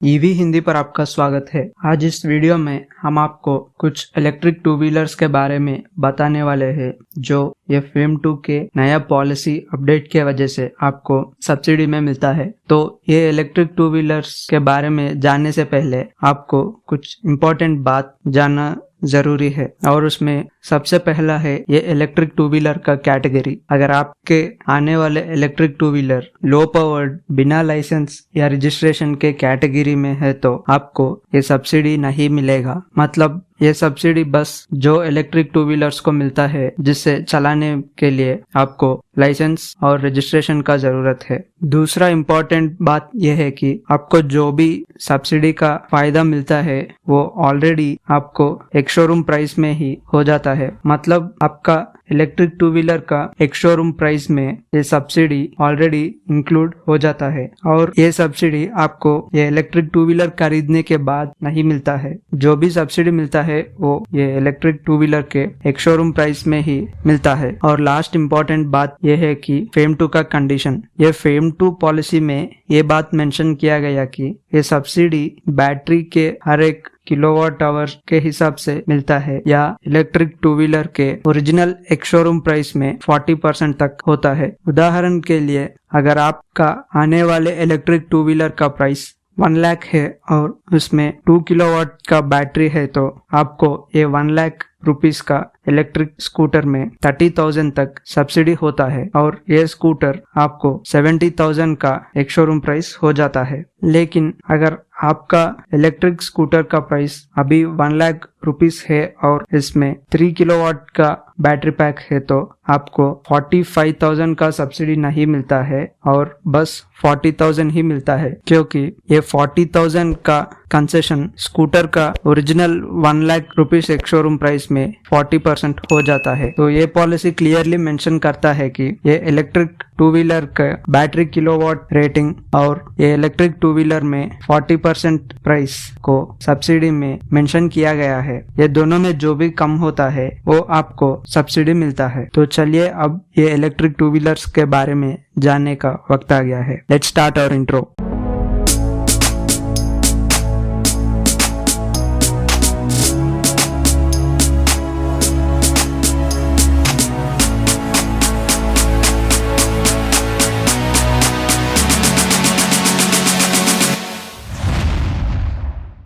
EV Hindi पर आपका स्वागत है। आज इस वीडियो में हम आपको कुछ इलेक्ट्रिक टू व्हीलर्स के बारे में बताने वाले हैं जो ये फेम 2 के नया पॉलिसी अपडेट के वजह से आपको सब्सिडी में मिलता है। तो ये इलेक्ट्रिक टू व्हीलर्स के बारे में जानने से पहले आपको कुछ इम्पोर्टेंट बात जानना जरूरी है और उसमें सबसे पहला है ये इलेक्ट्रिक टू व्हीलर का कैटेगरी। अगर आपके आने वाले electric two wheeler low powered बिना लाइसेंस या रजिस्ट्रेशन के कैटेगरी में है तो आपको ये सब्सिडी नहीं मिलेगा। मतलब ये सब्सिडी बस जो इलेक्ट्रिक टू व्हीलर्स को मिलता है जिससे चलाने के लिए आपको लाइसेंस और रजिस्ट्रेशन का जरूरत है। दूसरा इम्पोर्टेंट बात यह है कि आपको जो भी सब्सिडी का फायदा मिलता है वो ऑलरेडी आपको एक शोरूम प्राइस में ही हो जाता है। मतलब आपका इलेक्ट्रिक टू व्हीलर का एक शोरूम प्राइस में ये सब्सिडी ऑलरेडी इंक्लूड हो जाता है और ये सब्सिडी आपको ये इलेक्ट्रिक टू व्हीलर खरीदने के बाद नहीं मिलता है। जो भी सब्सिडी मिलता है वो ये इलेक्ट्रिक टू व्हीलर के एक शोरूम प्राइस में ही मिलता है। और लास्ट इम्पोर्टेंट बात यह है कि फेम 2 का कंडीशन, ये फेम 2 पॉलिसी में ये बात मेंशन किया गया कि ये सब्सिडी बैटरी के हर एक किलोवाट आवर के हिसाब से मिलता है या इलेक्ट्रिक टू व्हीलर के ओरिजिनल एक शोरूम प्राइस में 40% तक होता है। उदाहरण के लिए अगर आपका आने वाले इलेक्ट्रिक टू व्हीलर का प्राइस 1 लाख है और उसमें 2 किलोवाट का बैटरी है तो आपको ये 1 लाख रुपीस का इलेक्ट्रिक स्कूटर में 30,000 तक सब्सिडी होता है और ये स्कूटर आपको 70,000 का एक शोरूम प्राइस हो जाता है। लेकिन अगर आपका इलेक्ट्रिक स्कूटर का प्राइस अभी 1 लाख रुपीस है और इसमें 3 किलोवाट का बैटरी पैक है तो आपको 45,000 का सब्सिडी नहीं मिलता है और बस 40,000 ही मिलता है, क्योंकि ये 40,000 का कंसेशन स्कूटर का ओरिजिनल 1 लाख रुपीस एक शोरूम प्राइस में 40% हो जाता है। तो ये पॉलिसी क्लियरली मेंशन करता है कि ये इलेक्ट्रिक टू व्हीलर का बैटरी किलोवाट रेटिंग और ये इलेक्ट्रिक टू व्हीलर में 40% प्राइस को सब्सिडी में मेंशन किया गया है। ये दोनों में जो भी कम होता है वो आपको सब्सिडी मिलता है। तो चलिए अब ये इलेक्ट्रिक टू व्हीलर्स के बारे में जानने का वक्त आ गया है। Let's start our intro.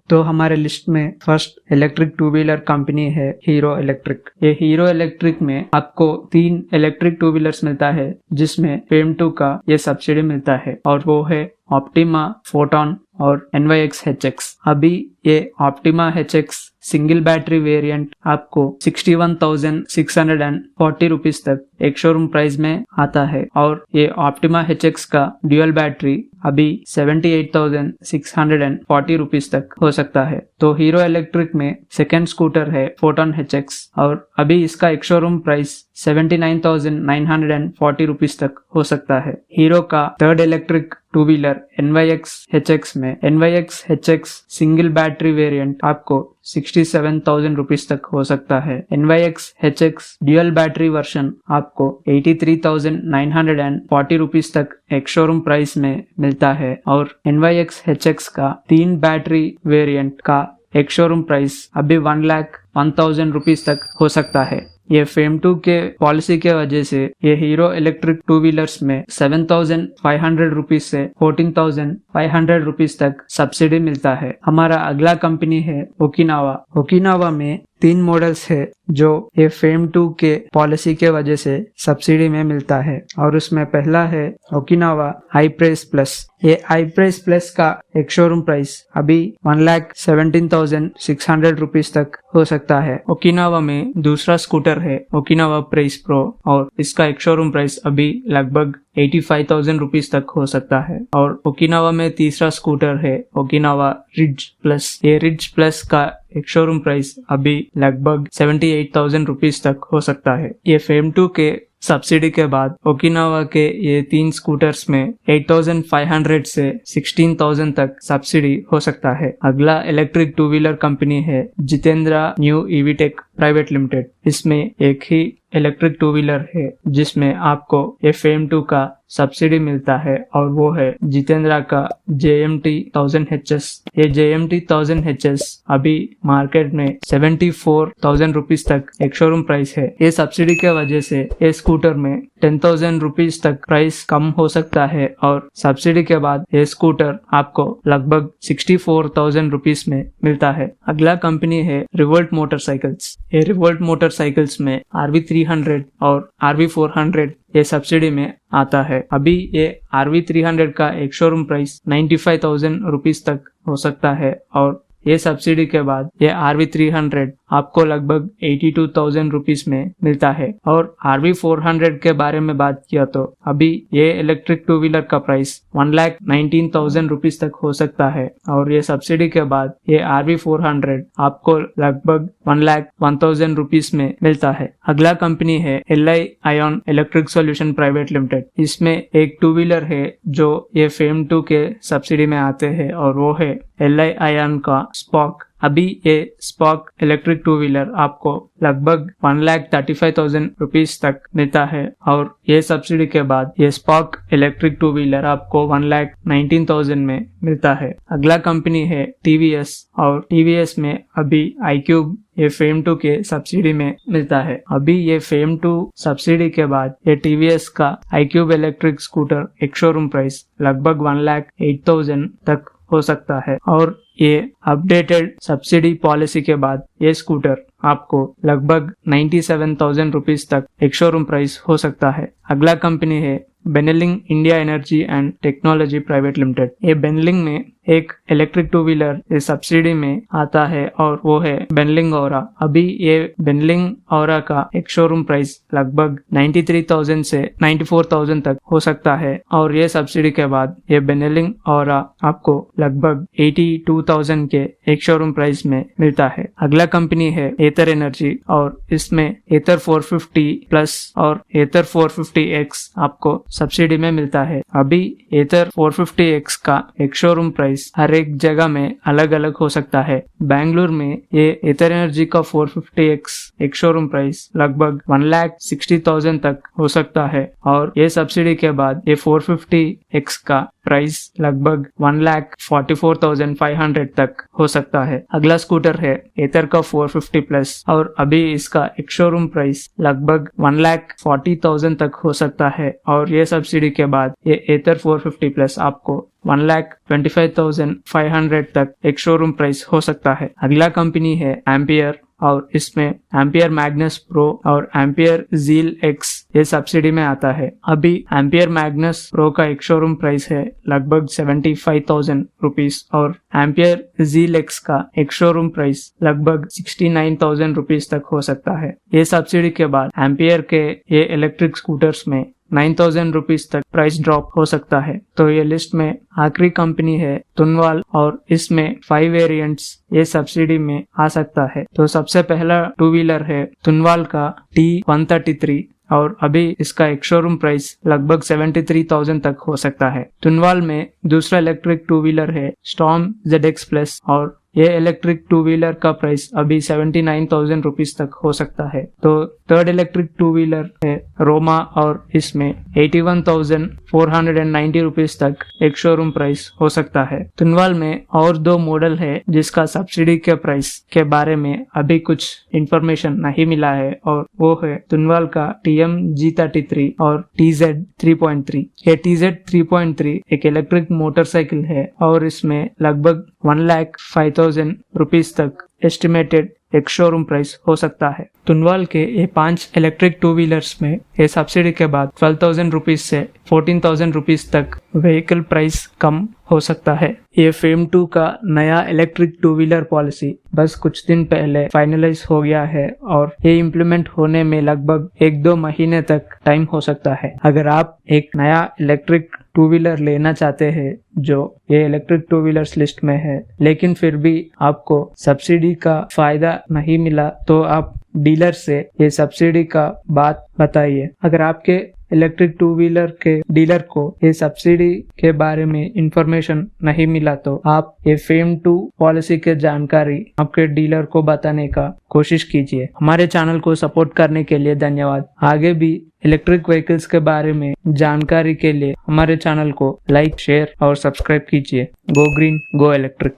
तो हमारे लिस्ट में first electric two wheeler company है हीरो इलेक्ट्रिक। ये हीरो इलेक्ट्रिक में आपको 3 इलेक्ट्रिक टू व्हीलर्स मिलता है जिसमें फेम 2 का ये सब्सिडी मिलता है और वो है ऑप्टिमा, फोटॉन और NYX HX। अभी ये optima HX single battery variant आपको 61,640 रुपीस तक एक शोरूम प्राइस में आता है और ये ऑप्टिमा HX का ड्यूअल बैटरी अभी 78,640 रुपीस तक हो सकता है। तो हीरो इलेक्ट्रिक में सेकेंड स्कूटर है फोटॉन HX और अभी इसका एक शोरूम प्राइस 79,940 रुपीस तक हो सकता है। हीरो का third electric two wheeler NYX HX में NYX HX single battery variant आपको 67,000 रुपीस तक हो सकता है। NYX HX dual battery version आपको 83,940 रुपीस तक एक शोरूम प्राइस में मिलता है और NYX HX का 3 बैटरी वेरिएंट का एक शोरूम प्राइस अभी 1,01,000 रुपीस तक हो सकता है। ये फेम 2 के पॉलिसी के वजह से ये हीरो इलेक्ट्रिक टू व्हीलर्स में 7,500 रुपीस से 14,500 रुपीस तक सब्सिडी मिलता है। हमारा अगला कंपनी है ओकिनावा। ओकिनावा में 3 मॉडल्स है जो ये फेम 2 के पॉलिसी के वजह से सब्सिडी में मिलता है और उसमें पहला है ओकिनावा हाईप्रेस प्लस। ये हाईप्रेस प्लस का एक शोरूम प्राइस अभी 1,17,600 रुपीस तक हो सकता है। ओकिनावा में दूसरा स्कूटर है ओकिनावा प्रेस प्रो और इसका एक शोरूम प्राइस अभी लगभग 85,000 रुपीस तक हो सकता है। और ओकिनावा में तीसरा स्कूटर है ओकिनावा रिज प्लस। ये रिज प्लस का एक शोरूम प्राइस अभी लगभग 78,000 रुपीस तक हो सकता है। ये फेम 2 के सब्सिडी के बाद ओकिनावा के ये 3 स्कूटर्स में 8,500 से 16,000 तक सब्सिडी हो सकता है। अगला इलेक्ट्रिक टू व्हीलर कंपनी है जितेंद्रा न्यू ईवीटेक प्राइवेट लिमिटेड। इसमें एक ही इलेक्ट्रिक टू व्हीलर है जिसमें आपको ये फेम 2 का सब्सिडी मिलता है और वो है जितेंद्रा का JMT 1000HS। ये JMT 1000HS अभी मार्केट में 74,000 रुपीज तक एक शोरूम प्राइस है। ये सब्सिडी के वजह से ये स्कूटर में 10,000 रुपीज तक प्राइस कम हो सकता है और सब्सिडी के बाद ये स्कूटर आपको लगभग 64,000 रुपीज में मिलता है। अगला कंपनी है रिवोल्ट मोटरसाइकिल्स। ये रिवोल्ट मोटरसाइकिल्स में RV300 और RV400 ये सब्सिडी में आता है। अभी ये RV300 का एक शोरूम प्राइस 95,000 रुपीज तक हो सकता है और ये सब्सिडी के बाद ये RV300 आपको लगभग 82,000 रुपीज में मिलता है। और RV400 के बारे में बात किया तो अभी ये इलेक्ट्रिक टू व्हीलर का प्राइस 1,19,000 रुपीज तक हो सकता है और ये सब्सिडी के बाद ये RV400 आपको लगभग 1,01,000 रुपीज में मिलता है। अगला कंपनी है LI ion electric solution private limited. इसमें एक टू व्हीलर है जो ये फेम 2 के सब्सिडी में आते हैं और वो है LI आयन का स्पॉक। अभी ये स्पॉक इलेक्ट्रिक टू व्हीलर आपको लगभग 1,35,000 रुपीज तक मिलता है और ये सब्सिडी के बाद ये स्पॉक इलेक्ट्रिक टू व्हीलर आपको 1,19,000 में मिलता है। अगला कंपनी है TVS और TVS में अभी iQube ये फेम 2 के सब्सिडी में मिलता है। अभी ये फेम 2 सब्सिडी के बाद ये TVS का iQube इलेक्ट्रिक स्कूटर एक शोरूम प्राइस लगभग 1,08,000 तक हो सकता है और ये अपडेटेड सब्सिडी पॉलिसी के बाद ये स्कूटर आपको लगभग 97,000 रुपीज तक एक शोरूम प्राइस हो सकता है। अगला कंपनी है Benling India energy and technology private limited. ये बेनेलिंग में एक इलेक्ट्रिक टू व्हीलर ये सब्सिडी में आता है और वो है बेनेलिंग औरा। अभी ये बेनेलिंग औरा का एक शोरूम प्राइस लगभग 93,000 से 94,000 तक हो सकता है और ये सब्सिडी के बाद ये बेनेलिंग औरा आपको लगभग 82,000 के एक शोरूम प्राइस में मिलता है। अगला कंपनी है एथर एनर्जी और इसमें एथर 450 प्लस और एथर 450X आपको सब्सिडी में मिलता है। अभी एथर 450X का एक शोरूम प्राइस हर एक जगह में अलग अलग हो सकता है। बेंगलुरु में ये एथर एनर्जी का 450X एक शोरूम प्राइस लगभग 1,60,000 तक हो सकता है और ये सब्सिडी के बाद ये 450X का प्राइस लगभग 1,44,500 तक हो सकता है। अगला स्कूटर है एथर का 450 प्लस और अभी इसका एक शोरूम प्राइस लगभग 1,40,000 तक हो सकता है और ये सब्सिडी के बाद ये एथर 450 प्लस आपको 1,25,500 तक एक शोरूम प्राइस हो सकता है। अगला कंपनी है एम्पियर और इसमें एम्पियर मैग्नस प्रो और एम्पियर ज़ील X ये सब्सिडी में आता है। अभी एम्पियर मैग्नस प्रो का एक शोरूम प्राइस है लगभग 75,000 रुपीज और एम्पियर ज़ील X का एक शोरूम प्राइस लगभग 69,000 रुपीज तक हो सकता है। ये सब्सिडी के बाद एम्पियर के ये इलेक्ट्रिक स्कूटर्स में 9,000 रुपीज तक प्राइस ड्रॉप हो सकता है। तो ये लिस्ट में आखिरी कंपनी है तुनवाल और इसमें 5 वेरिएंट्स ये सब्सिडी में आ सकता है। तो सबसे पहला टू व्हीलर है तुनवाल का T133 और अभी इसका एक शोरूम प्राइस लगभग 73,000 तक हो सकता है। तुनवाल में दूसरा इलेक्ट्रिक टू व्हीलर है स्टॉर्म ZX प्लस और ये इलेक्ट्रिक टू व्हीलर का प्राइस अभी 79,000 रुपीज तक हो सकता है। तो थर्ड इलेक्ट्रिक टू व्हीलर है रोमा और इसमें 81,490 रुपीज तक एक शोरूम प्राइस हो सकता है। तुनवाल में और 2 मॉडल है जिसका सब्सिडी के प्राइस के बारे में अभी कुछ इंफॉर्मेशन नहीं मिला है और वो है तुनवाल का TMG33 और TZ 3.3। ये TZ 3.3 एक इलेक्ट्रिक मोटरसाइकिल है और इसमें लगभग 1,05,000 रुपीज तक एस्टिमेटेड एक शोरूम प्राइस हो सकता है। तुनवाल के ये 5 इलेक्ट्रिक टू व्हीलर्स में ये सब्सिडी के बाद 12,000 रुपीज से 14,000 रुपीज तक व्हीकल प्राइस कम हो सकता है। ये फेम 2 का नया इलेक्ट्रिक टू व्हीलर पॉलिसी बस कुछ दिन पहले फाइनलाइज हो गया है और ये इम्प्लीमेंट होने में लगभग 1-2 महीने तक टाइम हो सकता है। अगर आप एक नया इलेक्ट्रिक टू व्हीलर लेना चाहते हैं जो ये इलेक्ट्रिक टू व्हीलर्स लिस्ट में है लेकिन फिर भी आपको सब्सिडी का फायदा नहीं मिला तो आप डीलर से ये सब्सिडी का बात बताइए। अगर आपके इलेक्ट्रिक टू व्हीलर के डीलर को ये सब्सिडी के बारे में इंफॉर्मेशन नहीं मिला तो आप ये फेम 2 पॉलिसी के जानकारी आपके डीलर को बताने का कोशिश कीजिए। हमारे चैनल को सपोर्ट करने के लिए धन्यवाद। आगे भी इलेक्ट्रिक व्हीकल्स के बारे में जानकारी के लिए हमारे चैनल को लाइक, शेयर और सब्सक्राइब कीजिए। Go green, go electric.